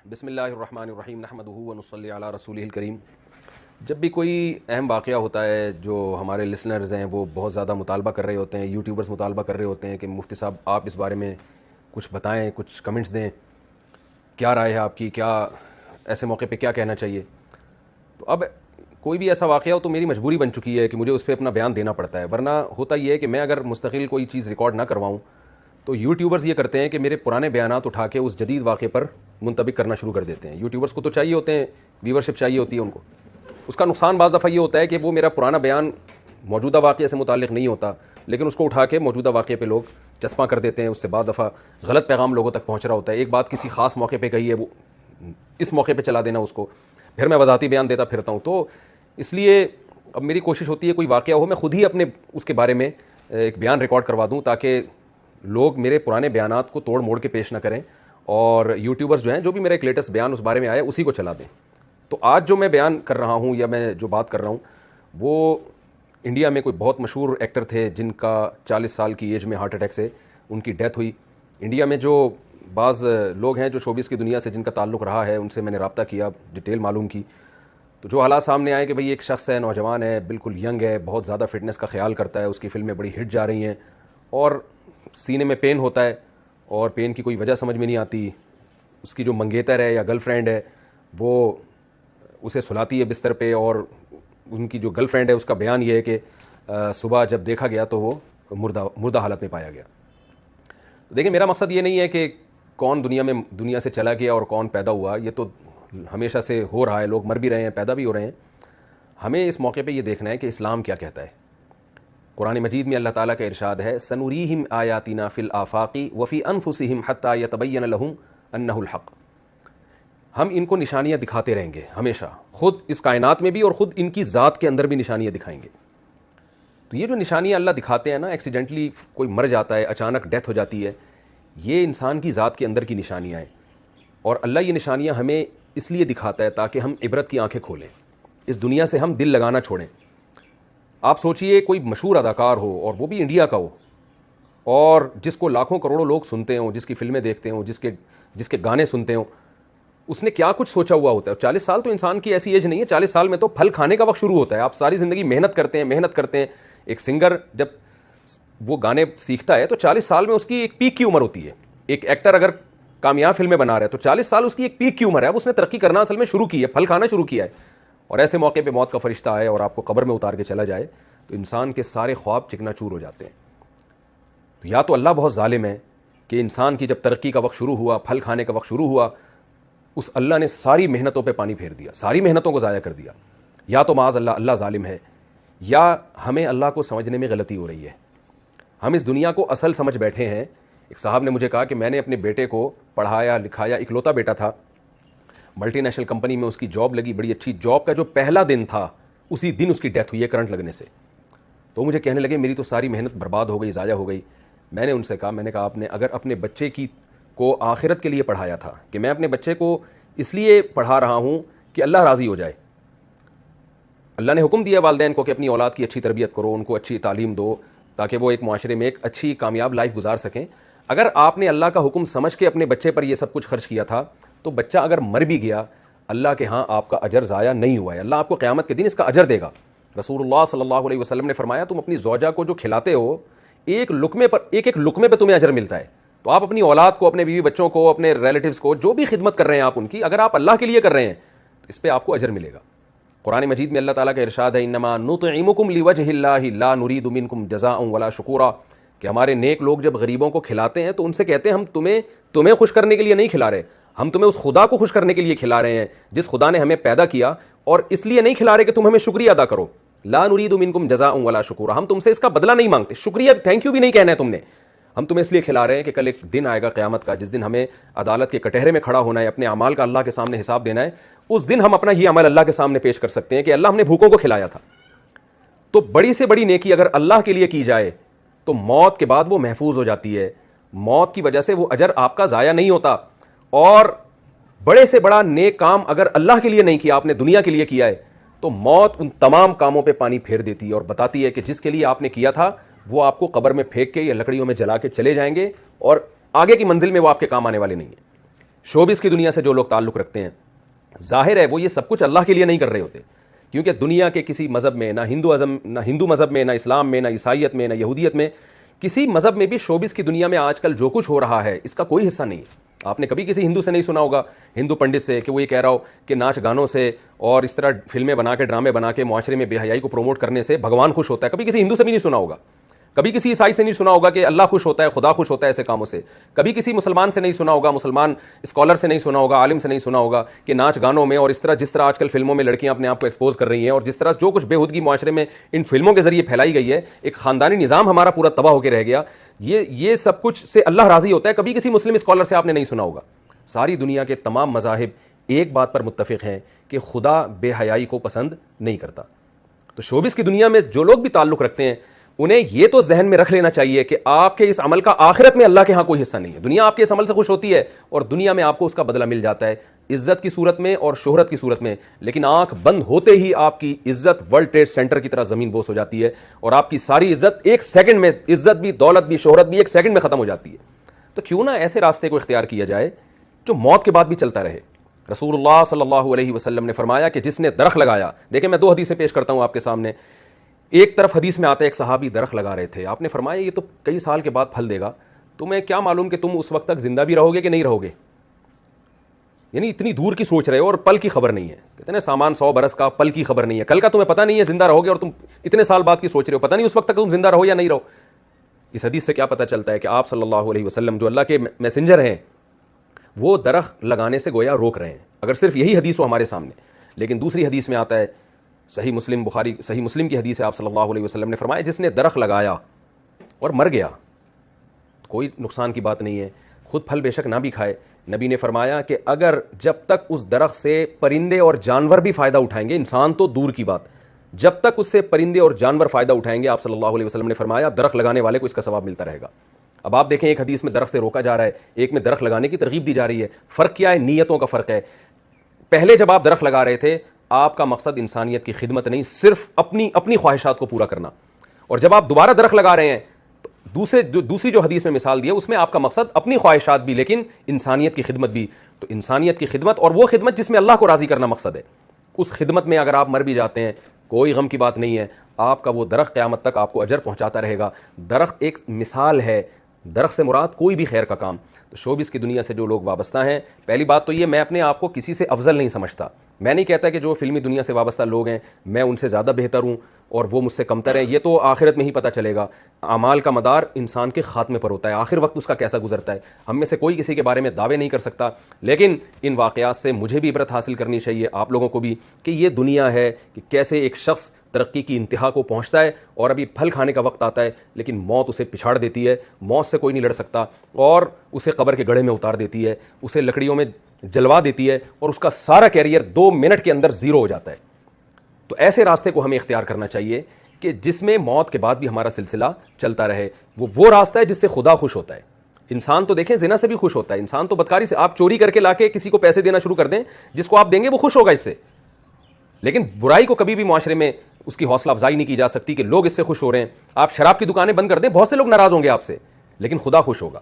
بسم اللہ الرحمن الرحیم نحمدہ ونصلی علی رسولہ الکریم۔ جب بھی کوئی اہم واقعہ ہوتا ہے جو ہمارے لسنرز ہیں وہ بہت زیادہ مطالبہ کر رہے ہوتے ہیں، یوٹیوبرز مطالبہ کر رہے ہوتے ہیں کہ مفتی صاحب آپ اس بارے میں کچھ بتائیں، کچھ کمنٹس دیں، کیا رائے ہے آپ کی، کیا ایسے موقع پہ کیا کہنا چاہیے۔ تو اب کوئی بھی ایسا واقعہ ہو تو میری مجبوری بن چکی ہے کہ مجھے اس پہ اپنا بیان دینا پڑتا ہے، ورنہ ہوتا یہ ہے کہ میں اگر مستقل کوئی چیز ریکارڈ نہ کرواؤں تو یوٹیوبرز یہ کرتے ہیں کہ میرے پرانے بیانات اٹھا کے اس جدید واقعے پر منطبق کرنا شروع کر دیتے ہیں۔ یوٹیوبرز کو تو چاہیے ہوتے ہیں، ویورشپ چاہیے ہوتی ہے ان کو۔ اس کا نقصان بعض دفعہ یہ ہوتا ہے کہ وہ میرا پرانا بیان موجودہ واقعے سے متعلق نہیں ہوتا، لیکن اس کو اٹھا کے موجودہ واقعے پہ لوگ چسپاں کر دیتے ہیں، اس سے بعض دفعہ غلط پیغام لوگوں تک پہنچ رہا ہوتا ہے۔ ایک بات کسی خاص موقع پہ کہی ہے، وہ اس موقع پہ چلا دینا اس کو، پھر میں وضاحتی بیان دیتا پھرتا ہوں۔ تو اس لیے اب میری کوشش ہوتی ہے کوئی واقعہ ہو میں خود ہی اپنے اس کے بارے میں ایک بیان ریکارڈ کروا دوں تاکہ لوگ میرے پرانے بیانات کو توڑ موڑ کے پیش نہ کریں، اور یوٹیوبرز جو ہیں جو بھی میرا ایک لیٹسٹ بیان اس بارے میں آیا اسی کو چلا دیں۔ تو آج جو میں بیان کر رہا ہوں یا میں جو بات کر رہا ہوں وہ انڈیا میں کوئی بہت مشہور ایکٹر تھے جن کا 40 سال کی ایج میں ہارٹ اٹیک سے ان کی ڈیتھ ہوئی۔ انڈیا میں جو بعض لوگ ہیں جو شوبز کی دنیا سے جن کا تعلق رہا ہے ان سے میں نے رابطہ کیا، ڈیٹیل معلوم کی، تو جو حالات سامنے آئے کہ بھئی ایک شخص ہے، نوجوان ہے، بالکل ینگ ہے، بہت زیادہ فٹنس کا خیال کرتا ہے، اس کی فلمیں بڑی ہٹ جا رہی ہیں اور سینے میں پین ہوتا ہے اور پین کی کوئی وجہ سمجھ میں نہیں آتی۔ اس کی جو منگیتر ہے یا گرل فرینڈ ہے وہ اسے سلاتی ہے بستر پہ، اور ان کی جو گرل فرینڈ ہے اس کا بیان یہ ہے کہ صبح جب دیکھا گیا تو وہ مردہ حالت میں پایا گیا۔ دیکھیں، میرا مقصد یہ نہیں ہے کہ کون دنیا سے چلا گیا اور کون پیدا ہوا، یہ تو ہمیشہ سے ہو رہا ہے، لوگ مر بھی رہے ہیں، پیدا بھی ہو رہے ہیں۔ ہمیں اس موقع پہ یہ دیکھنا ہے کہ اسلام کیا کہتا ہے۔ قرآن مجید میں اللہ تعالیٰ کا ارشاد ہے، سنوریہم آیاتنا فی الآفاق وفی انفسہم حتی یتبین لہم انہ الحق۔ ہم ان کو نشانیاں دکھاتے رہیں گے ہمیشہ، خود اس کائنات میں بھی اور خود ان کی ذات کے اندر بھی نشانیاں دکھائیں گے۔ تو یہ جو نشانیاں اللہ دکھاتے ہیں نا، ایکسیڈنٹلی کوئی مر جاتا ہے، اچانک ڈیتھ ہو جاتی ہے، یہ انسان کی ذات کے اندر کی نشانیاں ہیں، اور اللہ یہ نشانیاں ہمیں اس لیے دکھاتا ہے تاکہ ہم عبرت کی آنکھیں کھولیں، اس دنیا سے ہم دل لگانا چھوڑیں۔ آپ سوچئے کوئی مشہور اداکار ہو اور وہ بھی انڈیا کا ہو، اور جس کو لاکھوں کروڑوں لوگ سنتے ہوں، جس کی فلمیں دیکھتے ہوں، جس کے گانے سنتے ہوں، اس نے کیا کچھ سوچا ہوا ہوتا ہے۔ 40 سال تو انسان کی ایسی ایج نہیں ہے، 40 سال میں تو پھل کھانے کا وقت شروع ہوتا ہے۔ آپ ساری زندگی محنت کرتے ہیں۔ ایک سنگر جب وہ گانے سیکھتا ہے تو 40 سال میں اس کی ایک پیک کی عمر ہوتی ہے۔ ایک ایکٹر اگر کامیاب فلمیں بنا رہا ہے تو 40 سال اس کی ایک پیک کی عمر ہے، اب اس نے ترقی کرنا اصل میں شروع کی ہے، پھل کھانا شروع کیا ہے۔ اور ایسے موقع پہ موت کا فرشتہ آئے اور آپ کو قبر میں اتار کے چلا جائے تو انسان کے سارے خواب چکنا چور ہو جاتے ہیں۔ تو یا تو اللہ بہت ظالم ہے کہ انسان کی جب ترقی کا وقت شروع ہوا، پھل کھانے کا وقت شروع ہوا، اس اللہ نے ساری محنتوں پہ پانی پھیر دیا، ساری محنتوں کو ضائع کر دیا۔ یا تو معاذ اللہ ظالم ہے، یا ہمیں اللہ کو سمجھنے میں غلطی ہو رہی ہے۔ ہم اس دنیا کو اصل سمجھ بیٹھے ہیں۔ ایک صاحب نے مجھے کہا کہ میں نے اپنے بیٹے کو پڑھایا لکھایا، اکلوتا بیٹا تھا، ملٹی نیشنل کمپنی میں اس کی جاب لگی، بڑی اچھی جاب کا جو پہلا دن تھا اسی دن اس کی ڈیتھ ہوئی ہے کرنٹ لگنے سے۔ تو مجھے کہنے لگے میری تو ساری محنت برباد ہو گئی، ضائع ہو گئی۔ میں نے ان سے کہا آپ نے اگر اپنے بچے کو آخرت کے لیے پڑھایا تھا کہ میں اپنے بچے کو اس لیے پڑھا رہا ہوں کہ اللہ راضی ہو جائے، اللہ نے حکم دیا والدین کو کہ اپنی اولاد کی اچھی تربیت کرو، ان کو اچھی تعلیم دو تاکہ وہ ایک معاشرے میں ایک اچھی کامیاب لائف گزار سکیں۔ اگر آپ نے اللہ کا حکم سمجھ کے اپنے بچے پر یہ سب کچھ خرچ کیا تھا تو بچہ اگر مر بھی گیا، اللہ کے ہاں آپ کا اجر ضائع نہیں ہوا ہے، اللہ آپ کو قیامت کے دن اس کا اجر دے گا۔ رسول اللہ صلی اللہ علیہ وسلم نے فرمایا تم اپنی زوجہ کو جو کھلاتے ہو ایک لقمے پہ تمہیں اجر ملتا ہے۔ تو آپ اپنی اولاد کو، اپنے بیوی بچوں کو، اپنے ریلیٹیوز کو جو بھی خدمت کر رہے ہیں آپ ان کی، اگر آپ اللہ کے لیے کر رہے ہیں تو اس پہ آپ کو اجر ملے گا۔ قرآن مجید میں اللہ تعالیٰ کا ارشاد ہے، انما نطعمکم لوجہ اللہ لا نرید منکم جزاء ولا شکورا، کہ ہمارے نیک لوگ جب غریبوں کو کھلاتے ہیں تو ان سے کہتے ہیں ہم تمہیں خوش کرنے کے لیے نہیں کھلا رہے، ہم تمہیں اس خدا کو خوش کرنے کے لیے کھلا رہے ہیں جس خدا نے ہمیں پیدا کیا، اور اس لیے نہیں کھلا رہے کہ تم ہمیں شکریہ ادا کرو۔ لا نرید منکم جزاء ولا شکورا، ہم تم سے اس کا بدلہ نہیں مانگتے، شکریہ تھینک یو بھی نہیں کہنا ہے تم نے، ہم تمہیں اس لیے کھلا رہے ہیں کہ کل ایک دن آئے گا قیامت کا جس دن ہمیں عدالت کے کٹہرے میں کھڑا ہونا ہے، اپنے اعمال کا اللہ کے سامنے حساب دینا ہے۔ اس دن ہم اپنا یہ عمل اللہ کے سامنے پیش کر سکتے ہیں کہ اللہ ہم نے بھوکوں کو کھلایا تھا۔ تو بڑی سے بڑی نیکی اگر اللہ کے لیے کی جائے تو موت کے بعد وہ محفوظ ہو جاتی ہے، موت کی وجہ سے وہ اجر آپ کا ضائع نہیں ہوتا۔ اور بڑے سے بڑا نیک کام اگر اللہ کے لیے نہیں کیا، آپ نے دنیا کے لیے کیا ہے، تو موت ان تمام کاموں پہ پانی پھیر دیتی ہے اور بتاتی ہے کہ جس کے لیے آپ نے کیا تھا وہ آپ کو قبر میں پھینک کے یا لکڑیوں میں جلا کے چلے جائیں گے، اور آگے کی منزل میں وہ آپ کے کام آنے والے نہیں ہیں۔ شوبز کی دنیا سے جو لوگ تعلق رکھتے ہیں، ظاہر ہے وہ یہ سب کچھ اللہ کے لیے نہیں کر رہے ہوتے، کیونکہ دنیا کے کسی مذہب میں، نہ ہندو مذہب میں، نہ اسلام میں، نہ عیسائیت میں، نہ یہودیت میں، کسی مذہب میں بھی شوبز کی دنیا میں آج کل جو کچھ ہو رہا ہے اس کا کوئی حصہ نہیں ہے۔ آپ نے کبھی کسی ہندو سے نہیں سنا ہوگا، ہندو پنڈت سے، کہ وہ یہ کہہ رہا ہو کہ ناچ گانوں سے اور اس طرح فلمیں بنا کے، ڈرامے بنا کے معاشرے میں بے حیائی کو پروموٹ کرنے سے بھگوان خوش ہوتا ہے۔ کبھی کسی ہندو سے بھی نہیں سنا ہوگا، کبھی کسی عیسائی سے نہیں سنا ہوگا کہ اللہ خوش ہوتا ہے، خدا خوش ہوتا ہے ایسے کاموں سے، کبھی کسی مسلمان سے نہیں سنا ہوگا، مسلمان اسکالر سے نہیں سنا ہوگا، عالم سے نہیں سنا ہوگا کہ ناچ گانوں میں اور اس طرح جس طرح آج کل فلموں میں لڑکیاں اپنے آپ کو ایکسپوز کر رہی ہیں اور جس طرح جو کچھ بے ہودگی معاشرے میں ان فلموں کے ذریعے پھیلائی گئی ہے، ایک خاندانی نظام ہمارا پورا تباہ ہو کے رہ گیا، یہ سب کچھ سے اللہ راضی ہوتا ہے۔ کبھی کسی مسلم اسکالر سے آپ نے نہیں سنا ہوگا۔ ساری دنیا کے تمام مذاہب ایک بات پر متفق ہیں کہ خدا بے حیائی کو پسند نہیں کرتا۔ تو شوبز کی دنیا میں جو لوگ بھی تعلق رکھتے ہیں انہیں یہ تو ذہن میں رکھ لینا چاہیے کہ آپ کے اس عمل کا آخرت میں اللہ کے ہاں کوئی حصہ نہیں ہے۔ دنیا آپ کے اس عمل سے خوش ہوتی ہے اور دنیا میں آپ کو اس کا بدلہ مل جاتا ہے، عزت کی صورت میں اور شہرت کی صورت میں، لیکن آنکھ بند ہوتے ہی آپ کی عزت ورلڈ ٹریڈ سینٹر کی طرح زمین بوس ہو جاتی ہے اور آپ کی ساری عزت ایک سیکنڈ میں، عزت بھی، دولت بھی، شہرت بھی ایک سیکنڈ میں ختم ہو جاتی ہے۔ تو کیوں نہ ایسے راستے کو اختیار کیا جائے جو موت کے بعد بھی چلتا رہے۔ رسول اللہ صلی اللہ علیہ وسلم نے فرمایا کہ جس نے درخت لگایا، دیکھیں میں 2 حدیثیں پیش کرتا ہوں آپ کے سامنے۔ ایک طرف حدیث میں آتا ہے ایک صحابی درخت لگا رہے تھے، آپ نے فرمایا یہ تو کئی سال کے بعد پھل دے گا، تمہیں کیا معلوم کہ تم اس وقت تک زندہ بھی رہو گے کہ نہیں رہو گے، یعنی اتنی دور کی سوچ رہے ہو اور پل کی خبر نہیں ہے۔ کہتے ہیں سامان 100 برس کا، پل کی خبر نہیں ہے، کل کا تمہیں پتہ نہیں ہے زندہ رہو گے اور تم اتنے سال بعد کی سوچ رہے ہو، پتہ نہیں اس وقت تک تم زندہ رہو یا نہیں رہو۔ اس حدیث سے کیا پتہ چلتا ہے کہ آپ صلی اللہ علیہ وسلم جو اللہ کے میسنجر ہیں وہ درخت لگانے سے گویا روک رہے ہیں، اگر صرف یہی حدیث ہو ہمارے سامنے۔ لیکن دوسری حدیث میں آتا ہے، صحیح مسلم کی حدیث ہے، آپ صلی اللہ علیہ وسلم نے فرمایا جس نے درخت لگایا اور مر گیا، کوئی نقصان کی بات نہیں ہے، خود پھل بے شک نہ بھی کھائے، نبی نے فرمایا کہ اگر جب تک اس درخت سے پرندے اور جانور بھی فائدہ اٹھائیں گے، انسان تو دور کی بات، جب تک اس سے پرندے اور جانور فائدہ اٹھائیں گے، آپ صلی اللہ علیہ وسلم نے فرمایا درخت لگانے والے کو اس کا ثواب ملتا رہے گا۔ اب آپ دیکھیں ایک حدیث میں درخت سے روکا جا رہا ہے، ایک میں درخت لگانے کی ترغیب دی جا رہی ہے۔ فرق کیا ہے؟ نیتوں کا فرق ہے۔ پہلے جب آپ درخت لگا رہے تھے آپ کا مقصد انسانیت کی خدمت نہیں، صرف اپنی خواہشات کو پورا کرنا، اور جب آپ دوبارہ درخت لگا رہے ہیں تو دوسری جو حدیث میں مثال دی ہے اس میں آپ کا مقصد اپنی خواہشات بھی لیکن انسانیت کی خدمت بھی۔ تو انسانیت کی خدمت اور وہ خدمت جس میں اللہ کو راضی کرنا مقصد ہے، اس خدمت میں اگر آپ مر بھی جاتے ہیں کوئی غم کی بات نہیں ہے، آپ کا وہ درخت قیامت تک آپ کو اجر پہنچاتا رہے گا۔ درخت ایک مثال ہے، درخت سے مراد کوئی بھی خیر کا کام۔ تو شوبز کی دنیا سے جو لوگ وابستہ ہیں، پہلی بات تو یہ میں اپنے آپ کو کسی سے افضل نہیں سمجھتا، میں نہیں کہتا کہ جو فلمی دنیا سے وابستہ لوگ ہیں میں ان سے زیادہ بہتر ہوں اور وہ مجھ سے کمتر ہیں، یہ تو آخرت میں ہی پتہ چلے گا۔ اعمال کا مدار انسان کے خاتمے پر ہوتا ہے، آخر وقت اس کا کیسا گزرتا ہے، ہم میں سے کوئی کسی کے بارے میں دعوے نہیں کر سکتا، لیکن ان واقعات سے مجھے بھی عبرت حاصل کرنی چاہیے، آپ لوگوں کو بھی، کہ یہ دنیا ہے کہ کیسے ایک شخص ترقی کی انتہا کو پہنچتا ہے اور ابھی پھل کھانے کا وقت آتا ہے لیکن موت اسے پچھاڑ دیتی ہے، موت سے کوئی نہیں لڑ سکتا اور اسے قبر کے گڑھے میں اتار دیتی ہے، اسے لکڑیوں میں جلوا دیتی ہے اور اس کا سارا کیریئر 2 منٹ کے اندر زیرو ہو جاتا ہے۔ تو ایسے راستے کو ہمیں اختیار کرنا چاہیے کہ جس میں موت کے بعد بھی ہمارا سلسلہ چلتا رہے، وہ راستہ ہے جس سے خدا خوش ہوتا ہے۔ انسان تو دیکھیں زنا سے بھی خوش ہوتا ہے، انسان تو بدکاری سے، آپ چوری کر کے لا کے کسی کو پیسے دینا شروع کر دیں، جس کو آپ دیں گے وہ خوش ہوگا اس سے، لیکن برائی کو کبھی بھی معاشرے میں اس کی حوصلہ افزائی نہیں کی جا سکتی کہ لوگ اس سے خوش ہو رہے ہیں۔ آپ شراب کی دکانیں بند کر دیں، بہت سے لوگ ناراض ہوں گے آپ سے، لیکن خدا خوش ہوگا۔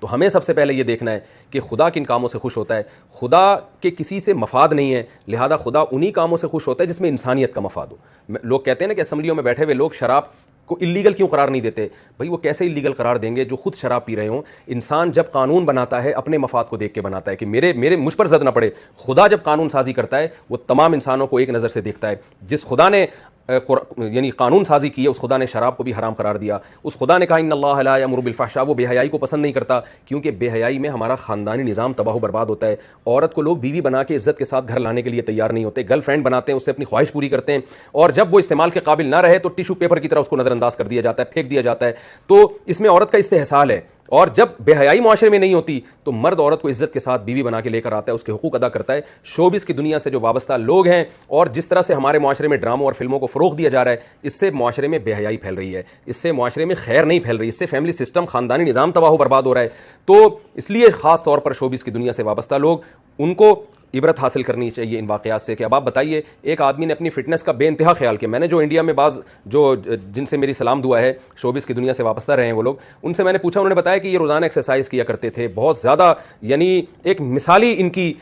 تو ہمیں سب سے پہلے یہ دیکھنا ہے کہ خدا کن کاموں سے خوش ہوتا ہے، خدا کے کسی سے مفاد نہیں ہے، لہذا خدا انہی کاموں سے خوش ہوتا ہے جس میں انسانیت کا مفاد ہو۔ لوگ کہتے ہیں نا کہ اسمبلیوں میں بیٹھے ہوئے لوگ شراب کو اللیگل کیوں قرار نہیں دیتے، بھائی وہ کیسے اللیگل قرار دیں گے جو خود شراب پی رہے ہوں۔ انسان جب قانون بناتا ہے اپنے مفاد کو دیکھ کے بناتا ہے کہ مجھ پر زد نہ پڑے۔ خدا جب قانون سازی کرتا ہے وہ تمام انسانوں کو ایک نظر سے دیکھتا ہے۔ جس خدا نے یعنی قانون سازی کی ہے اس خدا نے شراب کو بھی حرام قرار دیا، اس خدا نے کہا ان اللہ لا یامر بالفحشاء، وہ بے حیائی کو پسند نہیں کرتا، کیونکہ بے حیائی میں ہمارا خاندانی نظام تباہ و برباد ہوتا ہے۔ عورت کو لوگ بیوی بنا کے عزت کے ساتھ گھر لانے کے لیے تیار نہیں ہوتے، گرل فرینڈ بناتے ہیں، اس سے اپنی خواہش پوری کرتے ہیں، اور جب وہ استعمال کے قابل نہ رہے تو ٹیشو پیپر کی طرح اس کو نظر انداز کر دیا جاتا ہے، پھینک دیا جاتا ہے۔ تو اس میں عورت کا استحصال ہے، اور جب بے حیائی معاشرے میں نہیں ہوتی تو مرد عورت کو عزت کے ساتھ بیوی بنا کے لے کر آتا ہے، اس کے حقوق ادا کرتا ہے۔ شوبز کی دنیا سے جو وابستہ لوگ ہیں اور جس طرح سے ہمارے معاشرے میں ڈراموں اور فلموں کو فروغ دیا جا رہا ہے، اس سے معاشرے میں بے حیائی پھیل رہی ہے، اس سے معاشرے میں خیر نہیں پھیل رہی، اس سے فیملی سسٹم، خاندانی نظام تباہ و برباد ہو رہا ہے۔ تو اس لیے خاص طور پر شوبز کی دنیا سے وابستہ لوگ، ان کو عبرت حاصل کرنی چاہیے ان واقعات سے کہ اب آپ بتائیے ایک آدمی نے اپنی فٹنس کا بے انتہا خیال کیا. میں نے جو انڈیا میں بعض جو جن سے میری سلام دعا ہے شوبز کی دنیا سے وابستہ رہے ہیں وہ لوگ, ان سے میں نے پوچھا, انہوں نے بتایا کہ یہ روزانہ ایکسرسائز کیا کرتے تھے, بہت زیادہ یعنی ایک مثالی ان کی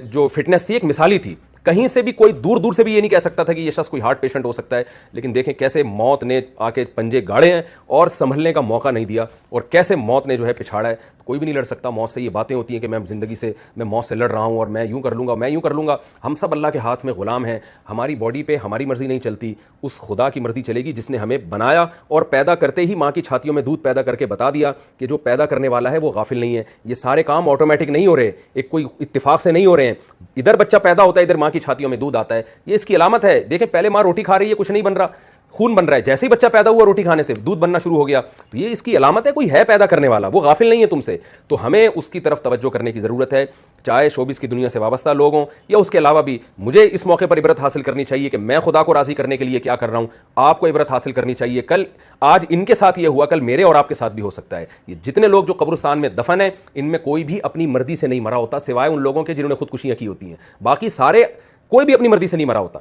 جو فٹنس تھی ایک مثالی تھی. کہیں سے بھی کوئی دور دور سے بھی یہ نہیں کہہ سکتا تھا کہ یہ شخص کوئی ہارٹ پیشنٹ ہو سکتا ہے, لیکن دیکھیں کیسے موت نے آ کے پنجے گاڑے ہیں اور سنبھلنے کا موقع نہیں دیا, اور کیسے موت نے جو ہے پچھاڑا ہے. کوئی بھی نہیں لڑ سکتا موت سے. یہ باتیں ہوتی ہیں کہ میں زندگی سے میں موت سے لڑ رہا ہوں اور میں یوں کر لوں گا, میں یوں کر لوں گا. ہم سب اللہ کے ہاتھ میں غلام ہیں. ہماری باڈی پہ ہماری مرضی نہیں چلتی, اس خدا کی مرضی چلے گی جس نے ہمیں بنایا اور پیدا کرتے ہی ماں کی چھاتیوں میں دودھ پیدا کر کے بتا دیا کہ جو پیدا کرنے والا ہے وہ غافل نہیں ہے. یہ سارے کام آٹومیٹک نہیں ہو رہے, ایک کوئی اتفاق سے نہیں ہو رہے ہیں. ادھر بچہ پیدا ہوتا ہے, ادھر ماں کی چھاتیوں میں دودھ آتا ہے. یہ اس کی علامت ہے. دیکھیں پہلے ماں روٹی کھا رہی ہے, کچھ نہیں بن رہا, خون بن رہا ہے. جیسے ہی بچہ پیدا ہوا روٹی کھانے سے دودھ بننا شروع ہو گیا, تو یہ اس کی علامت ہے کوئی ہے پیدا کرنے والا, وہ غافل نہیں ہے تم سے. تو ہمیں اس کی طرف توجہ کرنے کی ضرورت ہے, چاہے شوبز کی دنیا سے وابستہ لوگ ہوں یا اس کے علاوہ بھی. مجھے اس موقع پر عبرت حاصل کرنی چاہیے کہ میں خدا کو راضی کرنے کے لیے کیا کر رہا ہوں. آپ کو عبرت حاصل کرنی چاہیے, کل آج ان کے ساتھ یہ ہوا, کل میرے اور آپ کے ساتھ بھی ہو سکتا ہے. یہ جتنے لوگ جو قبرستان میں دفن ہیں ان میں کوئی بھی اپنی مرضی سے نہیں مرا ہوتا سوائے ان لوگوں کے جنہوں نے خودکشیاں کی ہوتی ہیں. باقی سارے کوئی بھی اپنی مرضی سے نہیں مرا ہوتا.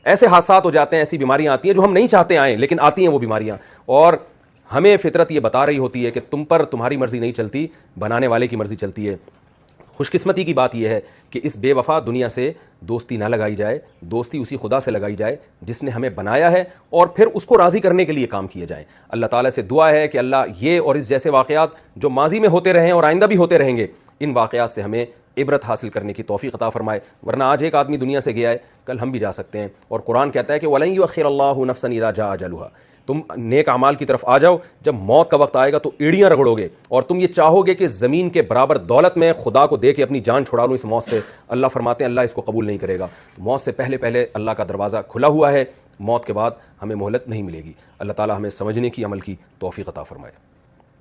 ایسے حادثات ہو جاتے ہیں, ایسی بیماریاں آتی ہیں جو ہم نہیں چاہتے آئیں, لیکن آتی ہیں وہ بیماریاں, اور ہمیں فطرت یہ بتا رہی ہوتی ہے کہ تم پر تمہاری مرضی نہیں چلتی, بنانے والے کی مرضی چلتی ہے. خوش قسمتی کی بات یہ ہے کہ اس بے وفا دنیا سے دوستی نہ لگائی جائے, دوستی اسی خدا سے لگائی جائے جس نے ہمیں بنایا ہے, اور پھر اس کو راضی کرنے کے لیے کام کیے جائیں. اللہ تعالیٰ سے دعا ہے کہ اللہ یہ اور اس جیسے واقعات جو ماضی میں ہوتے رہے ہیں اور آئندہ بھی ہوتے رہیں گے, ان واقعات سے ہمیں عبرت حاصل کرنے کی توفیق عطا فرمائے. ورنہ آج ایک آدمی دنیا سے گیا ہے, کل ہم بھی جا سکتے ہیں, اور قرآن کہتا ہے کہ وَلَن يُؤَخِّرَ اللَّهُ نَفْسًا إِذَا جَاءَ أَجَلُهَا. تم نیک اعمال کی طرف آ جاؤ, جب موت کا وقت آئے گا تو ایڑیاں رگڑو گے, اور تم یہ چاہو گے کہ زمین کے برابر دولت میں خدا کو دے کے اپنی جان چھڑا لوں اس موت سے. اللہ فرماتے ہیں اللہ اس کو قبول نہیں کرے گا. موت سے پہلے پہلے اللہ کا دروازہ کھلا ہوا ہے, موت کے بعد ہمیں مہلت نہیں ملے گی. اللہ تعالی ہمیں سمجھنے کی, عمل کی توفیق عطا فرمائے.